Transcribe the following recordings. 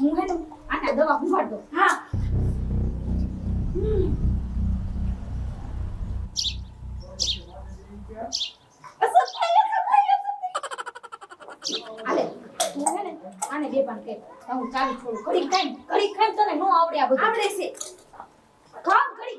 હું હે ને આના દવા ઉપાડ દો. હા આલે તું હે ને આને બે પાન કે હું ચાલુ છોડું. ઘડી ખાઈ તને નો આવડે આ બધું. આવડે છે. ખાવ ઘડી.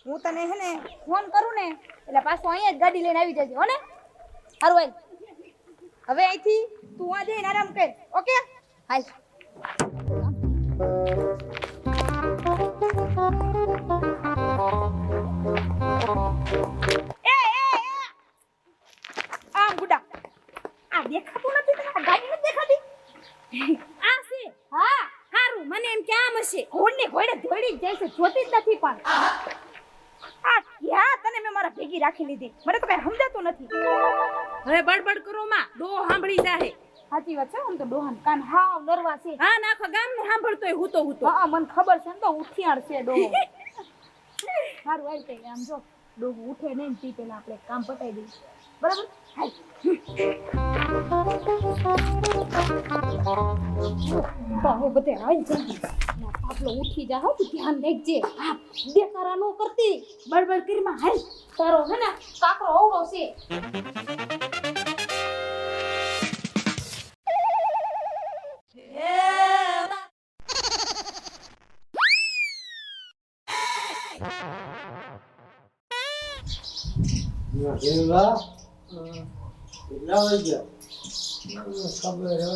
હું તને હે ને ફોન કરું ને એટલે પાછો અહીંયા જ ગાડી લઈને આવી જજે હો ને. હારું હાલ હવે અહીંથી તું આ જઈને આરામ કર. ઓકે હાલ. આમ ગુડા આ દેખાતું નથી તને? આ ગાડી નથી દેખાતી? આ છે. હા હારું મને એમ કે આમ હશે. ઘોડની ઘોડે દોડી જ જાય છે, જોતી જ નથી પણ. યા તને મેં મારા ભેગી રાખી લીધી, મને તો કઈ સમજાતું નથી. હવે બડબડ કરો માં ડો સાંભળી જાહે. સાચી વાત છે. આમ તો ડોહાન કાન હાવ નરવા છે. હા નાખો ગામ ને સાંભળતોય હું તો હા મને ખબર છે ને તો ઉઠિયાર છે ડોહો. સારું હાલ કઈ આમ જો ડોહો ઉઠે નહીં તી પેલા આપણે કામ પતાવી દઈએ. બરાબર હાલ. બાહે બધે હાલ જલ્દી. આપણો ઉઠી જા હો, તું ધ્યાન રાખજે. હા દેખારા નો કરતી બળબડ કરીમાં. હાલ તારો હે ને કાકરો ઓવડો છે.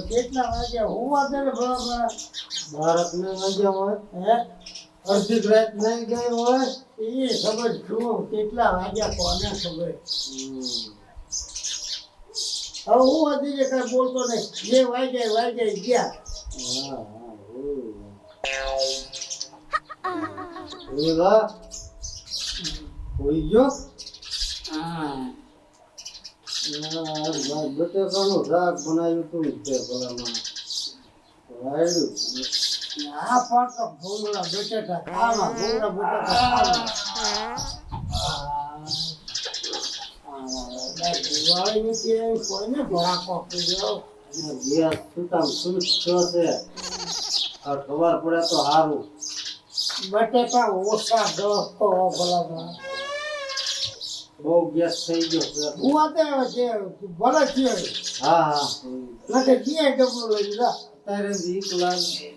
કેટલા વાગ્યા હોવા દે બરાબર. ભારત ને વાગ્યા હોય હે અડધી રાત નહીં ગઈ હોય એ ખબર શું કેટલા વાગ્યા કોને ખબર. હવે હું હજી કઈ બોલતો નહીં. જે વાગ્યા ગયા. હોઈ ગયો. બટેકાનું શાક બનાવ્યું હતું ભલામાં આ પાક ભૂંગળા બટેકા ખાવા. ભૂંગળા બટેકા દિવાળી નથી કોઈને ભડાકો કર્યો. ગેસ સુતામ સુટ થયો છે. ખબર પડે તો સારું. બટેકા ઓછા દોસ્તો ભલામાં બહુ ગેસ થઈ ગયો છે. હું આતે છે ભલે છે. હા હા લગે જે ડબલું લઈ જા. તારે બીક લાગે.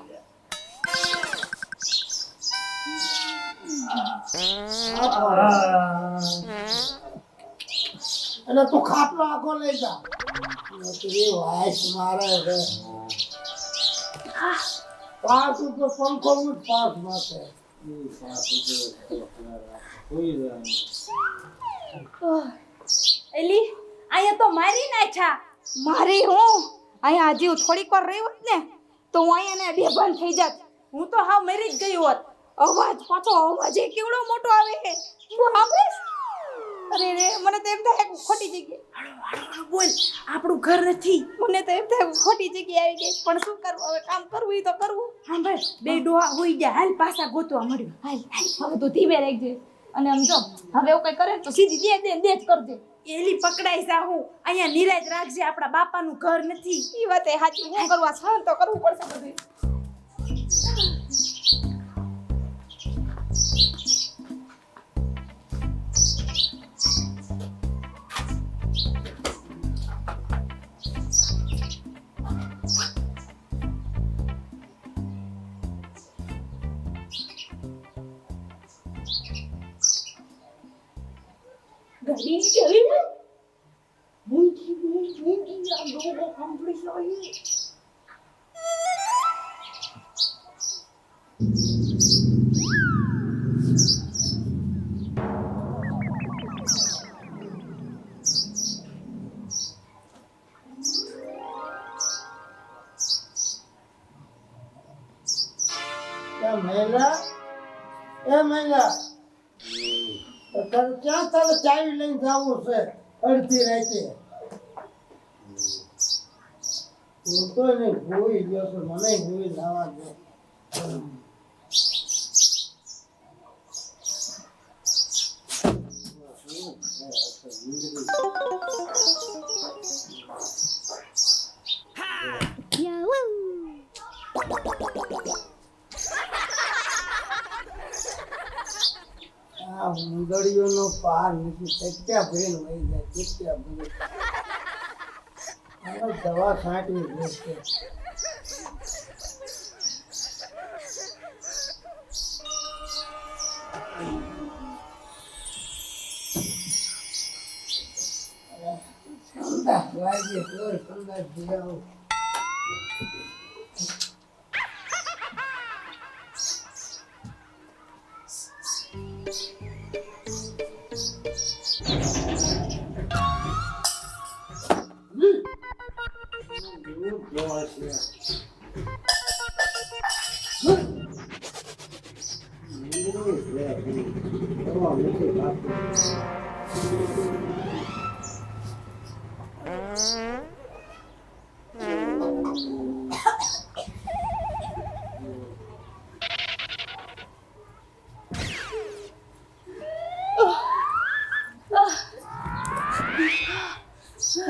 એટલે તું ખાટલો આખો લઈ જા. નોકરી વાઈસ મારે છે. પાસ તો પંખો જ પાસ માથે. એલી અહીંયા તો મારી નાખ્યા. મારી હું અહીંયા હજી થોડીક વાર રહી હોત ને તો હું અહીંયા ને બેભાન થઈ જાત. હું તો હાવ મરી જ ગઈ હોત. અવાજ પાછો અવાજ કેવડો મોટો આવે છે. તું સાંભળીશ? અરે રે મને તો એમ થાય ખોટી જગ્યાએ. બોલ આપણું ઘર નથી. મને તો એમ થાય ખોટી જગ્યાએ આવી ગઈ. પણ શું કરવું હવે? કામ કરવું ઈ તો કરવું. હા ભાઈ બે ડોહા હોઈ ગયા. હાલ પાછા ગોતવા મળ્યું. હાલ હવે તું ધીમે રાખજે. અને આમ જો હવે એવું કઈ કરે તો સીધી દે જ કરજે. એલી પકડાઈ જાહું. અહીંયા નિરાજ રાખજે. આપણા બાપાનું ઘર નથી. ઈ વાતે સાચી. હું કરવા સહન તો કરવું પડશે બધું. ગાડી ચલી ને મૂંગી આ લોકો કમ્પ્લીટ હોય. એ મહિલા તારે ક્યાં તારે ચાવી લઈને જવું છે અડધી રાતે હું તો નહીં ભૂઈ ગયો છું મને ભૂઈ જવા દે આ ઉંદડીઓનો પાર નથી કેટલા ભેન વહી જાય કેટલા ભેન આનો દવા છાંટવી જોઈશે સંદાસ વાગે તો સંદાસ જીરાવો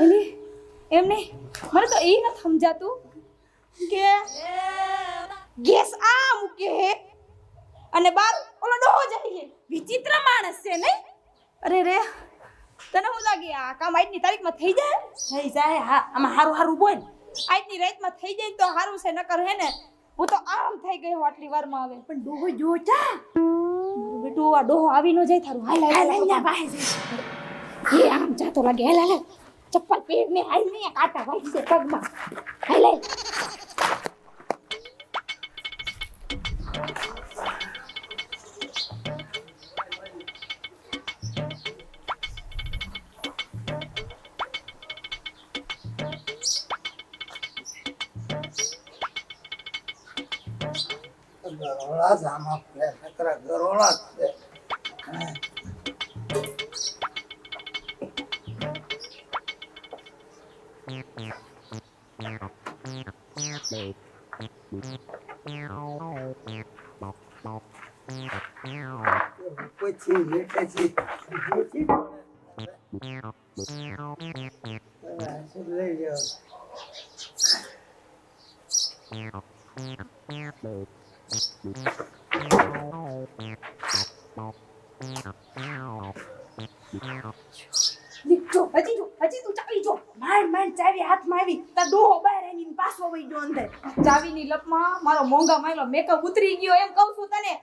એલી એમને મને તો એ નથી સમજાતું કે ગેસ આ મૂકે હે અને બાર ઓલો ડોહો જાય છે વિચિત્ર માણસ છે ને. અરે રે તને શું લાગે આ કામ આજની તારીખમાં થઈ જાય થઈ જાય. હા, આમાં હારું હારું બોલ. આજની રાતમાં થઈ જાય તો સારું છે નકર હે ને હું તો આમ થઈ ગઈ હું આટલી વારમાં આવે પણ ડોહો જો જા. મારું બેટું આ ડોહો આવી ન જાય થારું હાલ હાલ હાલ ના બાહે જઈશ. એ આમ જાતો લાગે હાલ હાલ ચપ્પલ પહેરને હાલ ને કાંટા વાગી છે પગમાં હાલ હાલ ગરોળા જ આમાં નકરા ગરોળા જ છે પછી લેટે છે લઈ જાઓ હજી તું ચાવી જો માંડ ચાવી હાથમાં આવી તાર ડોહો બહાર આવીને પાછો વઈ ગયો અંદર. ચાવીની લપમાં મારો મોંઘા માયલો મેકઅપ ઉતરી ગયો એમ કહું છું તને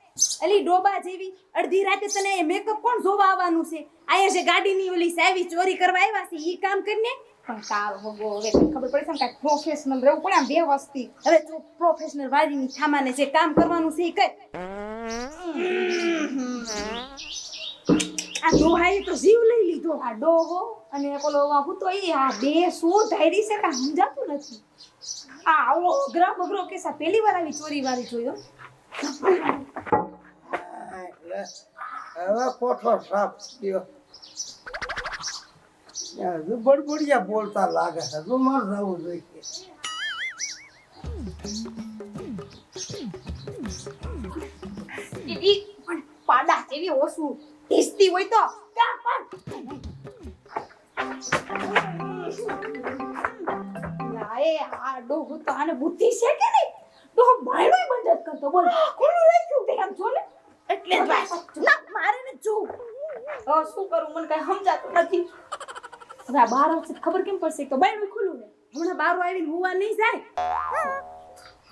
અલી ડોબા જેવી અડધી રાતે તને મેકઅપ કોણ જોવા આવવાનું છે? અહીંયા જે ગાડીની ઓલી સાવી ચોરી કરવા આવ્યા છે ઈ કામ કરીને. પણ તારો હોગો હવે તને ખબર પડે છે ને કાંઈક પ્રોફેશનલ રહેવું પડે આમ વ્યવસ્થિત હવે તું પ્રોફેશનલ વાળીની થામાને જે કામ કરવાનું છે ઈ કર. આ ડોહાએ તો જીવ લઈ લીધો. આ ડોહો અને પેલો હું તો ઈ આ બે શું ધારી છે કે સમજાતું નથી આ આવો અઘરા બગરો કેસા પહેલી વાર આવી ચોરી વાળી જોયો એટલે હવે કોઠો સાફ થયો હજુ બડબડિયા બોલતા લાગે છે હજુ માર જવું જોઈએ ઈ પણ પાડા જેવી ઓછું ઢીસતી હોય તો ક્યાં પણ લાએ આ ડોહો તો આને બુદ્ધિ છે કે નહીં ડોહો ભાઈડોય બંધ જ કરતો બોલ કોનું રાખ્યું તે આમ જો ને એટલે જ વાત. ના મારે ને જો શું કરું મને કઈ સમજાતું નથી હવે આ બાર આવશે ખબર કેમ પડશે તો બાયણું ખુલ્લું ને હમણાં બારો આવીને હુવા નહીં જાય.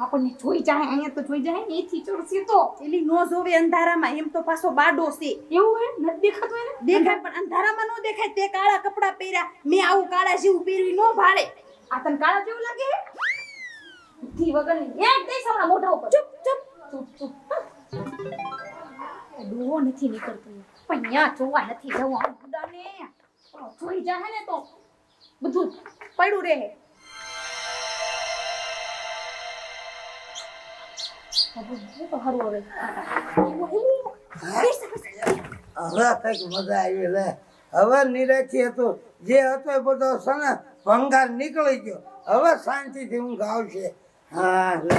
આપણને જોઈ જાય અહીંયા તો જોઈ જાય એથી ચડશે તો એલી નો જોવે અંધારામાં એમ તો પાછો બાડો છે. એવું હે નથી દેખાતું એને દેખાય પણ અંધારામાં નો દેખાય. તે કાળા કપડાં પહેર્યા મેં આવું કાળા જેવું પહેરવી નો ભાડે. આ તને કાળા જેવું લાગે બુદ્ધિ વગરની એક દઈશ હમણાં મોઢા ઉપર ચૂપ ચૂપ ચૂપ ચૂપ ડોહો નથી નીકળતો પણ ત્યાં જોવા નથી જવું આમ બુડાને જોઈ જાહે ને તો બધું પડ્યું રહે. હવે તો હારું હવે હવે કઈક મજા આવી લે. હવે નિરાશી હતો જે હતો એ બધો છે ને ભંગાર નીકળી ગયો. હવે શાંતિથી હું ગાવ છે. હા લે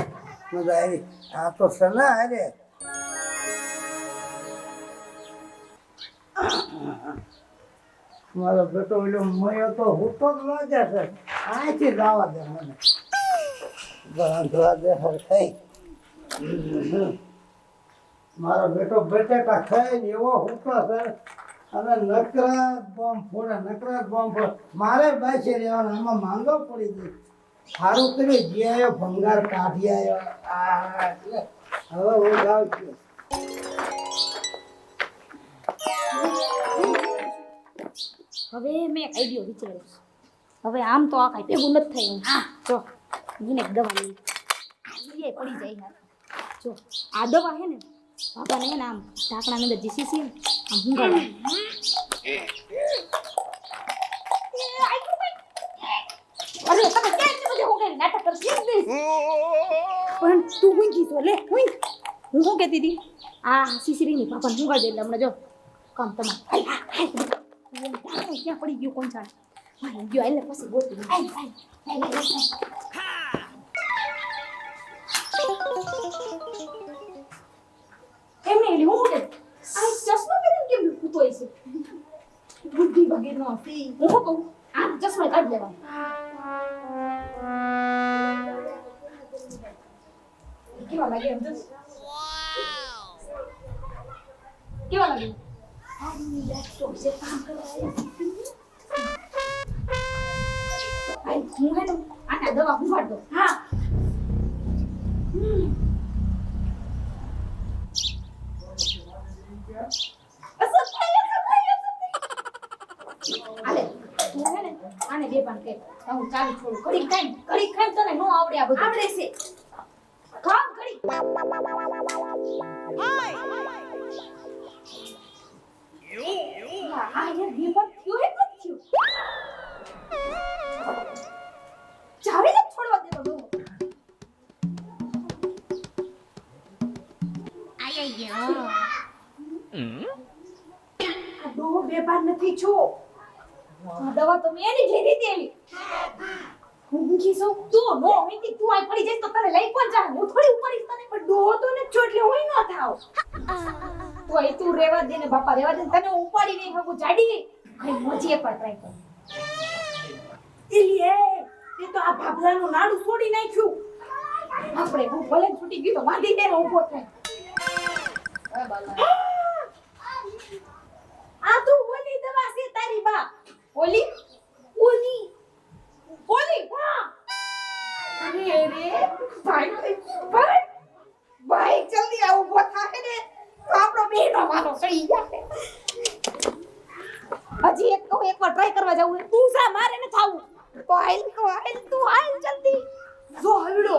મજા આવી. આ તો છે ને અરે મારો બેટો ઓલો મયો તો હુતો જ લાગે છે. અહીંથી જવા દે મને બાંધવા દે હરખાઈ. મારો બેટો બેટેટા ખાઈને એવો હુતો છે અને નકરા બોમ્બ ફોડે મારે બાસે રહેવાનું. આમાં માંગો પડી ગઈ. સારું કર્યું જે આવ્યો ભંગાર કાઢી આવ્યો. એટલે હવે હું જાઉં છું. હવે મેં એક આઈડિયો વિચાર્યો. હવે આમ તો આ કાંઈ ભેગું નથી થયું. હા જો મને એક દવા લઈ પડી જાય યાર. જો આ દવા હે ને બાપાને હે ને આમ ઢાંકણા અંદર જે શીશી ને આમ હુંગાડવા. અરે તમે ક્યાં એટલી બધી હુંગાડી નાટક કરતી પણ તું હુંગી તો લે હુંગ. હું શું કહેતી હતી આ શીશીની બાપાને હુંગાડી એટલે હમણાં જો કામ તમારે ક્યાં પડી ગયું કોણ જાણે. ગયો એટલે પછી ગોતી એમને એટલે હું કે આ ચશ્મા પહેરીને કેમ કૂતો છે બુદ્ધિ વગેરેનો હશે. હું શું કહું આ ચશ્મા કાઢી લેવા. કેવા લાગે એમ જસ કેવા લાગે હું હે ને આના દવા ઉપાડ દો. હા આને બે પાન કે હું ચાલુ છોડું. ઘડી ખાઈ તને નો આવડે. આ બધું આવડે છે. ખાવ ઘડી આ યાર બે પાન ક્યું હે નથી ચાવી ને છોડવા દેતો નો. આ દો બે પાન નથી છો. આ દવા તો મેં ની લીધી હતી. હું કીધું તું નો હિંદી તું આ પડી જઈશ તો તને લઈ કોણ જાય. હું થોડી ઉપરીશ તને પણ ડો તો ને ચોટલે હોય ન થાવ. તોય તું રેવા દે ને બાપા રેવા દે ને તને ઉપાડી નહીં હગું જાડી કઈ મોજીએ પર ટ્રાય કર. ઇલીએ તે તો આ ભાભલાનું નાડું છોડી નાખ્યું. આપણે હું ભલે છૂટી ગયું તો માંડી દે ને ઊભો થાય. હવે બાલા આ તો ઓલી દવા છે તારી બા. ઓલી ઓલી હા અરે રે ભાઈ જલ્દી આ ઊભો થાય ને તો આપણો બેનો વારો સડી જાય. હજી એકવાર ટ્રાય કરવા જાવું. તું જા મારે ન થાવું તો હાલ તું હાલ જલ્દી. જો હલડો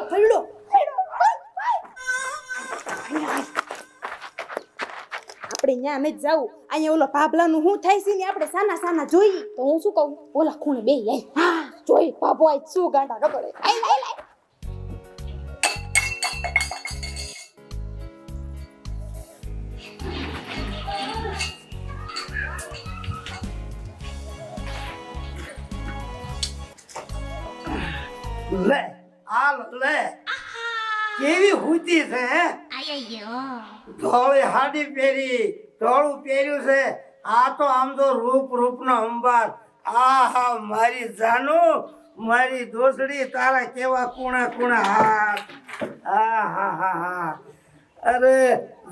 આપણે ન્યા ન જાવું. અહીંયા ઓલો ભાભલાનું શું થાય છે ને આપણે સાના જોઈએ. તો હું શું કહું ઓલા ખૂણે બે આય. હા જોઈ બાબો આય શું ગાંડા ગબડે. આય લે આ લે કેવી હુતી છે હે. ધોળી હાડી પહેરી ધોળું પહેર્યું છે. આ તો આમ તો રૂપનો અંબાર. આહા મારી જાનુ મારી દોસડી તારા કેવા કુણા હાથ. આહા અરે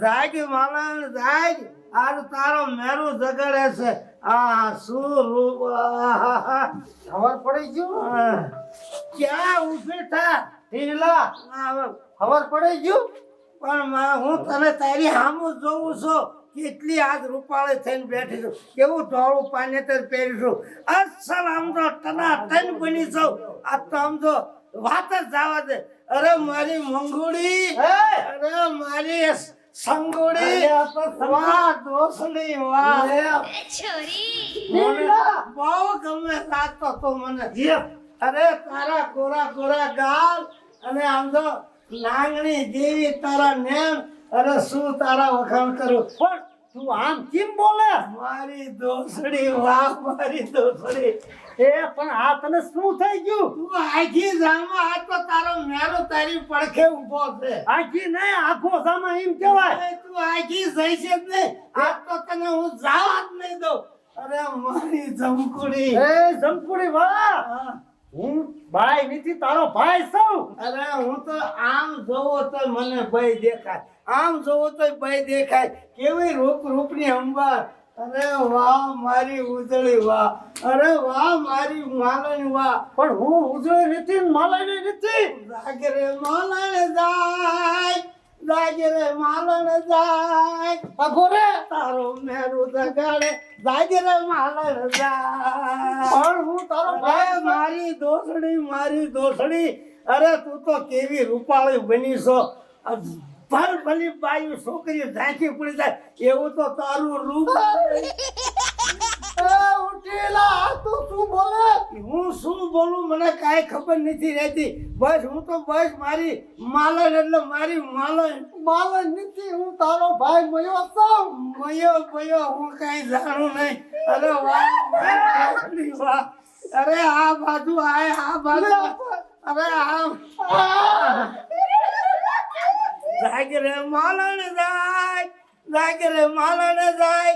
જાગ માલણ જાગ. આજ તારો મેરું જગાડે છે. આ શું રૂપ. ખબર પડી ગયું ક્યાં ઉભી થા ઢીલા. ખબર પડી ગયું પણ હું તને તારી સામું જોઉં છું. કેટલી આજ રૂપાળી થઈને બેઠી છું. કેવું ધોળું પાનેતર પહેર્યું છું. અસલ આમ તો ટનાટન બની છું. આ તો આમ તો વાત જ જવા દે. અરે મારી મંગુડી અરે મારી સંગોડી વાહ દોસડી વાહ મને બહુ ગમે લાગતો તો મને અરે તારા ગોરા ગોરા ગાલ અને આમ તો લાંગણી જેવી તારા નેમ અરે શું તારા વખાણ કરું પણ તું આમ કેમ બોલે મારી દોસડી વાહ મારી દોસડી એ પણ આ તને શું થઈ ગયું તું આખી જામાં આ તો તારો મેરો તારી પડખે ઊભો છે આખી નહીં આખો જામાં એમ કહેવાય તું આખી જઈ છે જ નહીં આ તો તને હું જવા જ નહીં દઉં અરે મારી જમકુડી એ જમકુડી વાહ હું ભાઈ નથી તારો ભાઈ છું અરે હું તો આમ જોવો તો મને ભય દેખાય આમ જોવો તો ભય દેખાય કેવી રૂપની અંબાર અરે વાહ મારી ઉજળી વાહ અરે વાહ મારી માલણી વાહ પણ હું ઉજળી નથી ને માલણી નથી જાગરે માલણ જાય જાગરે માલણ જાય અગોરે તારો મેરું દગાડે જાગરે માલણ જાય પણ હું તારો ભાઈ મારી દોસડી અરે તું તો કેવી રૂપાળી બની છો ભલ ભલી બાયું છોકરી ઝાંખી પડી જાય એવું તો તારું રૂપ ઉઠેલા તું શું બોલે હું શું બોલું મને કાંઈ ખબર નથી રહેતી બસ હું તો બસ મારી માલણ એટલે મારી માલણ નથી હું તારો ભાઈ મયો છું મયો હું કાંઈ જાણું નહીં અરે વાહ વાહ અરે આ બાજુ આય આ બાજુ અરે આ જાગરે માલણ જાય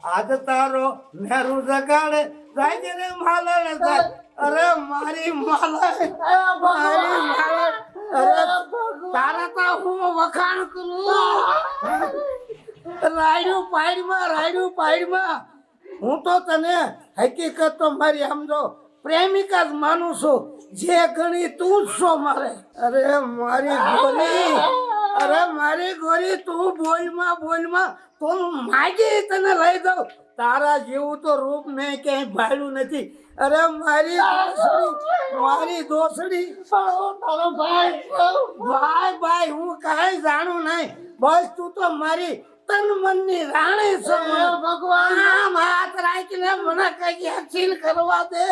આજ તારો મેરું જગાડે જાગરે માલણ જાય અરે મારી માલણ અરે તારા તો હું વખાણ કરું રાયડું પાડમાં હું તો તને હકીકત તો મારી સમજો પ્રેમિકા જ માનું છું જે ગણી તું જ છો મારે અરે મારી ગોરી તું બોલમાં તું માગી તને લઈ દઉં તારા જેવું તો રૂપ મેં ક્યાંય ભાડ્યું નથી અરે મારી દોસડી તારો ભાઈ હું કાંઈ જાણું નહીં બસ તું તો મારી તન મનની રાણી છો ભગવાન આમ હાથ રાખીને મને કઈ હાસિલ કરવા દે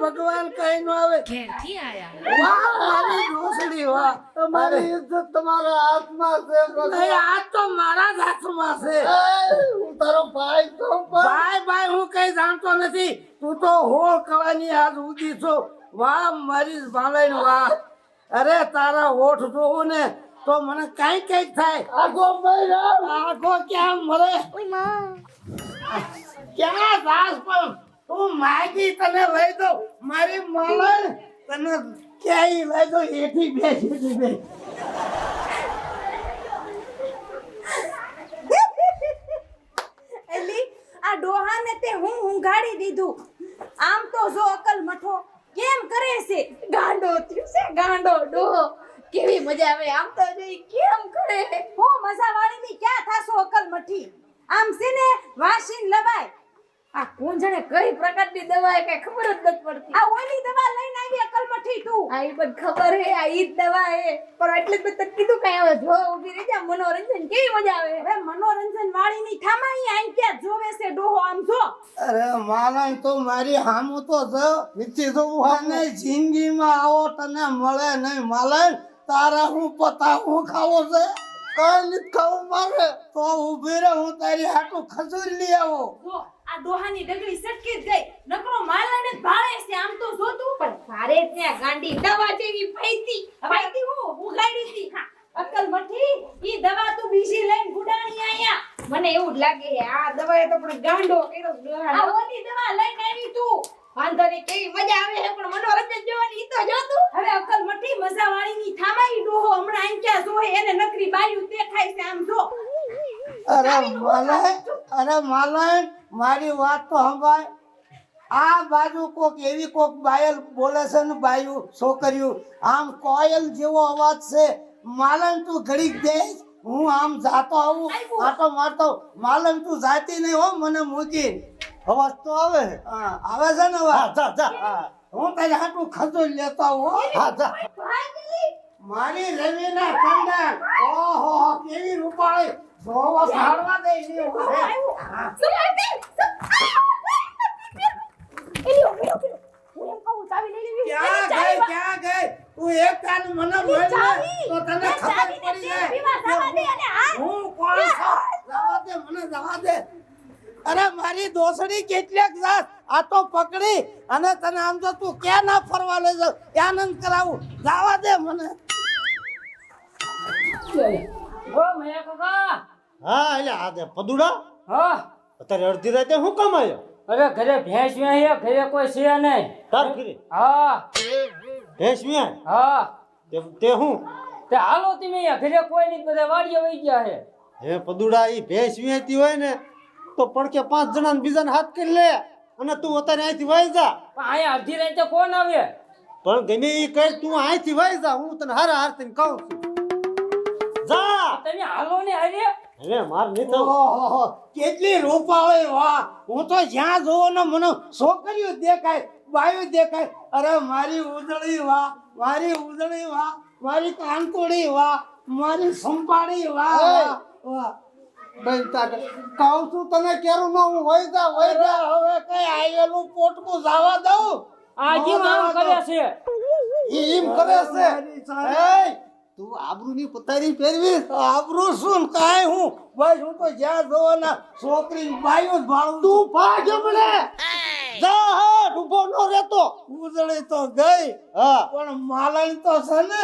ભગવાન કઈ ન આવે ક્યાંથી આયા વાહ મારી દોસડી વાહ તમારી ઇજ્જત તમારા હાથમાં છે નહીં આ તો મારા જ હાથમાં છે હું તારો ભાઈ તો ભાઈ હું કઈ જાણતો નથી તું તો હોળ કળાની આજ ઉડી છો વાહ મારી ભાલણ વાહ અરે તારા હોઠ જોવું ને તો મને કઈ થાય આગો ક્યાં મરે ક્યાં દાસ પણ તું માગી તને લઈ દો મારી માલણ તને ક્યાંય લઈ દો એથી બે એલી આ ડોહાને તે હું ઊંઘાડી દીધું આમ તો જો અકલ મઠો કેમ કરે છે ગાંડો થયું છે ગાંડો ડોહો કેવી મજા આવે આમ તો જોઈ કેમ કરે હો મજા વાળી ની ક્યાં થાસો અકલ મઠી આમ છે ને વાસીન લવાય આ કોણ જાણે કઈ પ્રકારની દવા હે કઈ ખબર જ નથી પડતી આ ઓલી દવા લઈને આવી અકલ મઠી તું આ ઈ બધ ખબર હે આ ઈ દવા હે પણ એટલે જ મેં તને કીધું કઈ હવે જો ઊભી રહી જા મનોરંજન કેવી મજા આવે હવે મનોરંજન વાળી ની થામા ઈ આઈ ક્યાં જોવે છે ડોહો આમ જો અરે માલણ તો મારી હામું તો જો વિચી જોવું અને જિંદગીમાં આવો તને મળે નહીં માલણ તારા હું પતા હું ખાવો છે કઈ નથી ખાવું મારે તો ઊભી રહે હું તારી હાટું ખજૂરી લઈ આવો જો આ ડોહાની ડગલી સટકી જ ગઈ નકરો માલણે ભાળે છે આમ તો જો તું પણ ભારે ત્યાં ગાંડી દવા જેવી ફાઈતી હું ગાડી હતી હા અકલ મઠી ઈ દવા તું બીજી લઈને ગુડાણી આયા મને એવું જ લાગે છે આ દવાએ તો પણ ગાંડો કર્યો આ ઓલી દવા લઈને આવી તું વાંધો ને કેવી મજા આવે છે પણ મનોરંજન જોવાની ઈ તો જો તું હવે અકલ મઠી મજા વાળી ની થામાઈ ડોહો હમણાં આઈ ક્યાં જોય એને નકરી બાયું તે ખાય છે આમ જો અરે માલણ મારી વાત તો સંભાળ આ બાજુ કોક એવી કોક બાયલ બોલે છે ને બાયું છોકરીઓ આમ કોયલ જેવો અવાજ છે માલણ તું ઘડીક દે હું આમ જાતો આવું આટો મારતો માલણ તું જાતી નહીં હો મને મૂકી અવાજ તો આવે આવે છે ને અવાજ જા હું તારી હાટું ખજૂર લેતો આવું હા જા મારી રવિના કંદન ઓહો કેવી રૂપાળી જોવા સાડવા દે ની શું ઉભે આવ્યું? શું આવ્યું? એલી ઉભી ઉભી. હું એમ કહું ચાવી લઈ લેવી. ક્યાં ગઈ તું એક કાન મને મળે તો તને ખબર પડી જાય હું કોણ છું જવા દે મને જવા દે અરે મારી દોસડી કેટલેક જાત આ તો પકડી અને તને આમ તો તું ક્યાં ના ફરવા લઈ જાવ આનંદ કરાવું જવા દે મને ઓ મયા કાકા હા એટલે આ તે પદુડા હા અત્યારે અડધી રાતે હું કામ આવ્યો અરે ઘરે ભેંસ વ્યાહી ઘરે કોઈ છે નહીં તાર ઘરે હા ભેંસ વ્યાય હા તે હું તે હાલો તમે અહીંયા ઘરે કોઈ નહીં બધા વાડીએ વહી ગયા છે હે પદુડા ઈ ભેંસ વ્યાતી હોય ને તો પડકે 5 જણાને બીજાને હાથ કરી લે અને તું અત્યારે અહીંથી વહી જા પણ અહીંયા અડધી રાતે કોણ આવે પણ ગમે ઈ કર તું અહીંથી વહી જા હું તને હારા હારતીને કહું છું જા તમે હાલો ને હારે હવે માર નહીં થવું ઓહો કેટલી રૂપાળી વાહ હું તો જ્યાં જોઉં ને મને છોકરીઓ દેખાય બાયું દેખાય અરે મારી ઉજળી વાહ મારી કાંતોડી વાહ મારી સંપાડી વાહ વાહ બેન તાકે કહું છું તને કેરું ન હું વહી જા હવે કઈ આયેલું પોટકું જવા દઉં આ કેમ આમ કરે છે ઈ એમ કરે છે એય, તું આબરૂની પતારી પહેરવી આબરૂ શું ને કાંઈ હું બસ હું તો જ્યાં જોઉં ને છોકરી બાયું જ ભાળું તું ભાગ મળે જા હા ડૂબો નો રહેતો ઉજળી તો ગઈ હા પણ માલણ તો છે ને